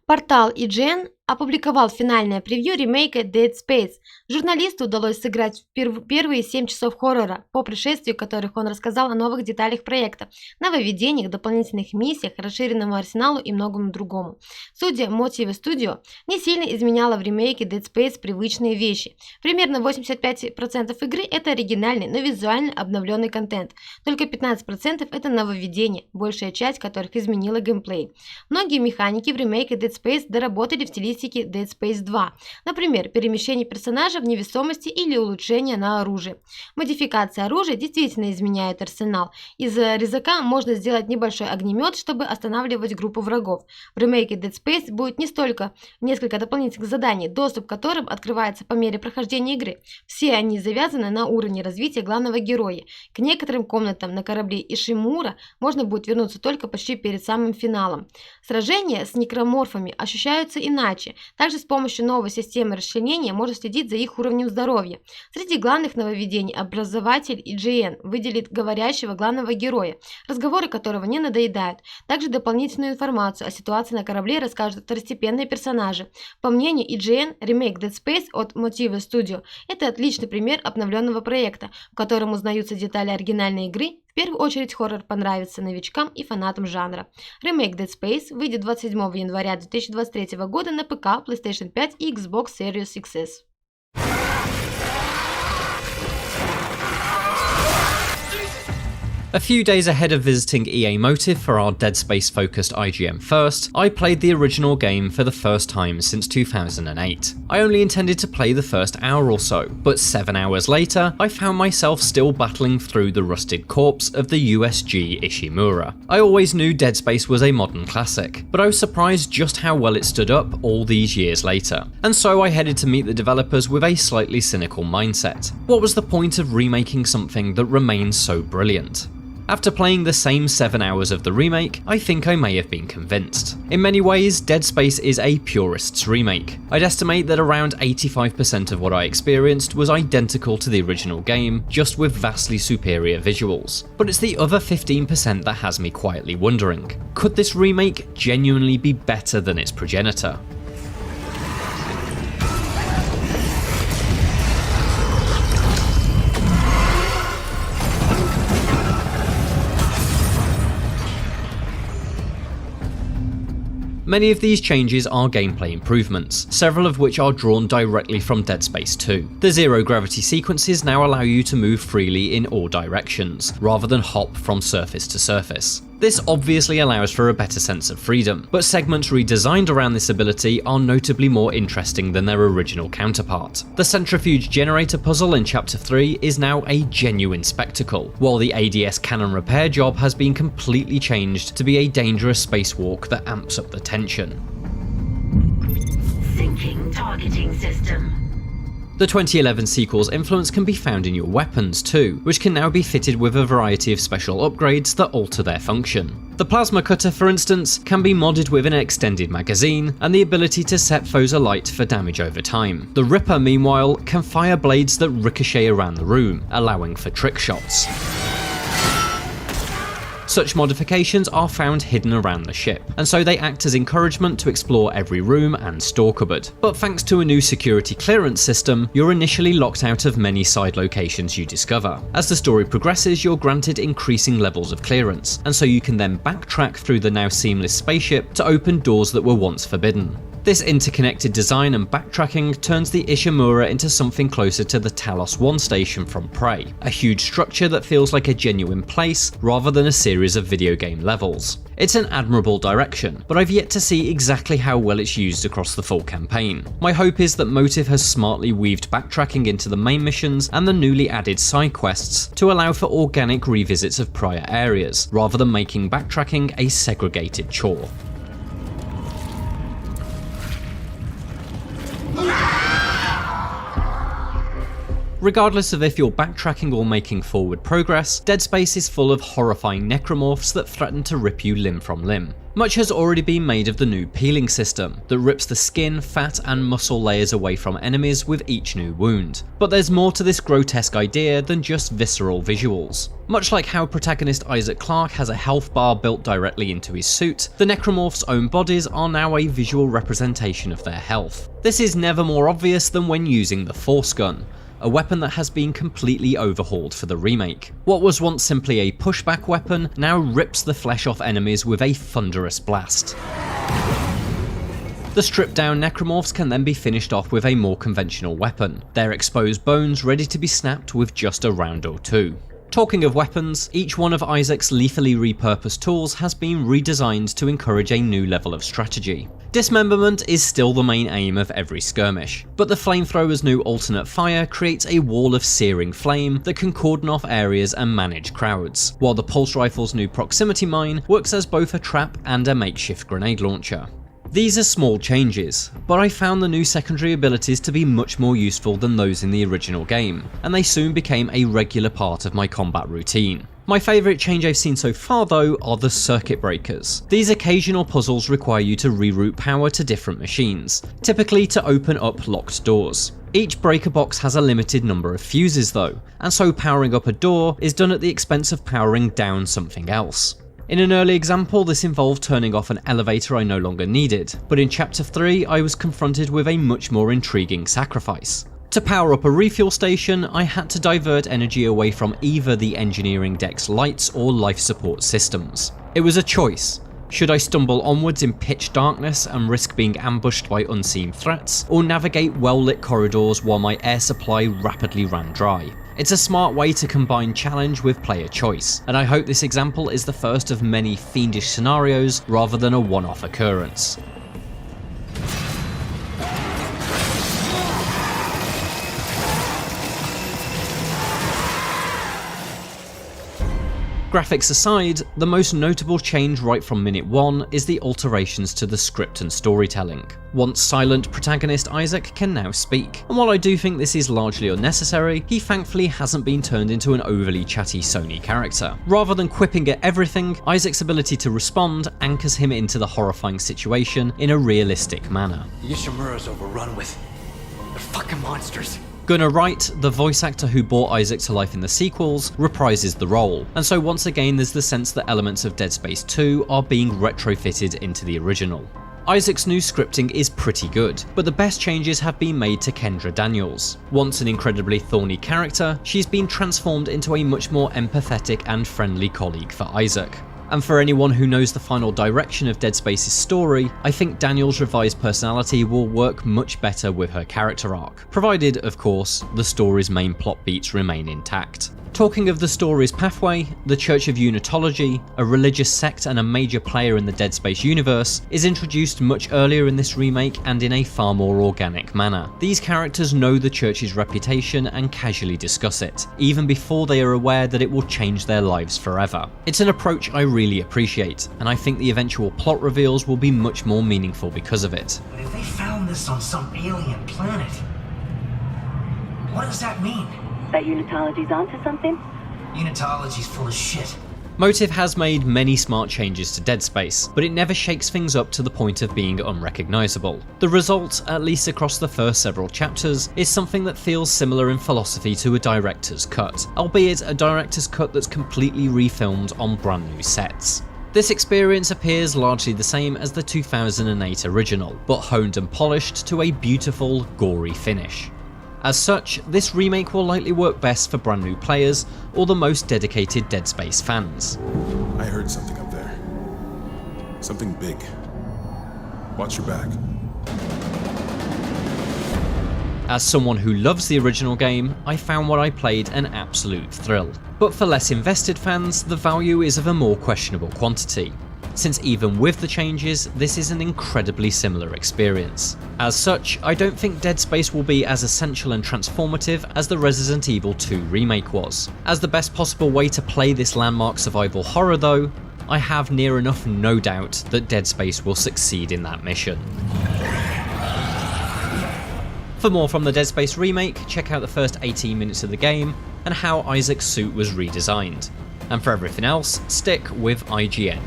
Портал IGN опубликовал финальное превью ремейка Dead Space. Журналисту удалось сыграть первые 7 часов хоррора, по пришествию которых он рассказал о новых деталях проекта, нововведениях, дополнительных миссиях, расширенному арсеналу и многому другому. Судя мотивы студио, не сильно изменяло в ремейке Dead Space привычные вещи. Примерно 85% игры – это оригинальный, но визуально обновленный контент. Только 15% – это нововведения, большая часть которых изменила геймплей. Многие механики в ремейке Dead Space доработали в стилистике Dead Space 2, например, перемещение персонажа в невесомости или улучшение на оружие. Модификация оружия действительно изменяет арсенал. Из резака можно сделать небольшой огнемет, чтобы останавливать группу врагов. В ремейке Dead Space будет не столько несколько дополнительных заданий, доступ к которым открывается по мере прохождения игры. Все они завязаны на уровне развития главного героя. К некоторым комнатам на корабле Ишимура можно будет вернуться только почти перед самым финалом. Сражения с некроморфами ощущаются иначе. Также с помощью новой системы расчленения можно следить за их уровнем здоровья. Среди главных нововведений Обозреватель IGN выделит говорящего главного героя, разговоры которого не надоедают. Также дополнительную информацию о ситуации на корабле расскажут второстепенные персонажи. По мнению IGN, ремейк Dead Space от Motive Studio – это отличный пример обновленного проекта, в котором узнаются детали оригинальной игры. В первую очередь хоррор понравится новичкам и фанатам жанра. Ремейк Dead Space выйдет 27 января 2023 года на ПК, PlayStation 5 и Xbox Series XS. A few days ahead of visiting EA Motive for our Dead Space focused IGN first, I played the original game for the first time since 2008. I only intended to play the first hour or so, but 7 hours later, I found myself still battling through the rusted corpse of the USG Ishimura. I always knew Dead Space was a modern classic, but I was surprised just how well it stood up all these years later. And so I headed to meet the developers with a slightly cynical mindset. What was the point of remaking something that remains so brilliant? After playing the same 7 hours of the remake, I think I may have been convinced. In many ways, Dead Space is a purist's remake. I'd estimate that around 85% of what I experienced was identical to the original game, just with vastly superior visuals. But it's the other 15% that has me quietly wondering, could this remake genuinely be better than its progenitor? Many of these changes are gameplay improvements, several of which are drawn directly from Dead Space 2. The zero gravity sequences now allow you to move freely in all directions, rather than hop from surface to surface. This obviously allows for a better sense of freedom, but segments redesigned around this ability are notably more interesting than their original counterpart. The centrifuge generator puzzle in Chapter 3 is now a genuine spectacle, while the ADS cannon repair job has been completely changed to be a dangerous spacewalk that amps up the tension. Syncing targeting system. The 2011 sequel's influence can be found in your weapons too, which can now be fitted with a variety of special upgrades that alter their function. The plasma cutter, for instance, can be modded with an extended magazine and the ability to set foes alight for damage over time. The Ripper, meanwhile, can fire blades that ricochet around the room, allowing for trick shots. Such modifications are found hidden around the ship, and so they act as encouragement to explore every room and store cupboard. But thanks to a new security clearance system, you're initially locked out of many side locations you discover. As the story progresses, you're granted increasing levels of clearance, and so you can then backtrack through the now seamless spaceship to open doors that were once forbidden. This interconnected design and backtracking turns the Ishimura into something closer to the Talos 1 station from Prey, a huge structure that feels like a genuine place rather than a series of video game levels. It's an admirable direction, but I've yet to see exactly how well it's used across the full campaign. My hope is that Motive has smartly weaved backtracking into the main missions and the newly added side quests to allow for organic revisits of prior areas, rather than making backtracking a segregated chore. Regardless of if you're backtracking or making forward progress, Dead Space is full of horrifying necromorphs that threaten to rip you limb from limb. Much has already been made of the new peeling system that rips the skin, fat and muscle layers away from enemies with each new wound. But there's more to this grotesque idea than just visceral visuals. Much like how protagonist Isaac Clarke has a health bar built directly into his suit, the necromorphs' own bodies are now a visual representation of their health. This is never more obvious than when using the Force Gun, a weapon that has been completely overhauled for the remake. What was once simply a pushback weapon now rips the flesh off enemies with a thunderous blast. The stripped down necromorphs can then be finished off with a more conventional weapon, their exposed bones ready to be snapped with just a round or two. Talking of weapons, each one of Isaac's lethally repurposed tools has been redesigned to encourage a new level of strategy. Dismemberment is still the main aim of every skirmish, but the flamethrower's new alternate fire creates a wall of searing flame that can cordon off areas and manage crowds, while the pulse rifle's new proximity mine works as both a trap and a makeshift grenade launcher. These are small changes, but I found the new secondary abilities to be much more useful than those in the original game, and they soon became a regular part of my combat routine. My favourite change I've seen so far though are the circuit breakers. These occasional puzzles require you to reroute power to different machines, typically to open up locked doors. Each breaker box has a limited number of fuses though, and so powering up a door is done at the expense of powering down something else. In an early example, this involved turning off an elevator I no longer needed, but in Chapter 3 I was confronted with a much more intriguing sacrifice. To power up a refuel station, I had to divert energy away from either the engineering deck's lights or life support systems. It was a choice. Should I stumble onwards in pitch darkness and risk being ambushed by unseen threats, or navigate well-lit corridors while my air supply rapidly ran dry? It's a smart way to combine challenge with player choice, and I hope this example is the first of many fiendish scenarios rather than a one-off occurrence. Graphics aside, the most notable change right from minute 1 is the alterations to the script and storytelling. Once silent protagonist Isaac can now speak, and while I do think this is largely unnecessary, he thankfully hasn't been turned into an overly chatty Sony character. Rather than quipping at everything, Isaac's ability to respond anchors him into the horrifying situation in a realistic manner. Yoshimura's overrun with... they're fucking monsters. Gunnar Wright, the voice actor who brought Isaac to life in the sequels, reprises the role, and so once again there's the sense that elements of Dead Space 2 are being retrofitted into the original. Isaac's new scripting is pretty good, but the best changes have been made to Kendra Daniels. Once an incredibly thorny character, she's been transformed into a much more empathetic and friendly colleague for Isaac. And for anyone who knows the final direction of Dead Space's story, I think Daniel's revised personality will work much better with her character arc, provided, of course, the story's main plot beats remain intact. Talking of the story's pathway, the Church of Unitology, a religious sect and a major player in the Dead Space universe, is introduced much earlier in this remake and in a far more organic manner. These characters know the Church's reputation and casually discuss it, even before they are aware that it will change their lives forever. It's an approach I really appreciate, and I think the eventual plot reveals will be much more meaningful because of it. But if they found this on some alien planet, what does that mean? That Unitology's onto something? Unitology's full of shit. Motive has made many smart changes to Dead Space, but it never shakes things up to the point of being unrecognisable. The result, at least across the first several chapters, is something that feels similar in philosophy to a director's cut, albeit a director's cut that's completely refilmed on brand new sets. This experience appears largely the same as the 2008 original, but honed and polished to a beautiful, gory finish. As such, this remake will likely work best for brand new players or the most dedicated Dead Space fans. I heard something up there. Something big. Watch your back. As someone who loves the original game, I found what I played an absolute thrill. But for less invested fans, the value is of a more questionable quantity, since even with the changes, this is an incredibly similar experience. As such, I don't think Dead Space will be as essential and transformative as the Resident Evil 2 remake was. As the best possible way to play this landmark survival horror though, I have near enough no doubt that Dead Space will succeed in that mission. For more from the Dead Space remake, check out the first 18 minutes of the game and how Isaac's suit was redesigned. And for everything else, stick with IGN.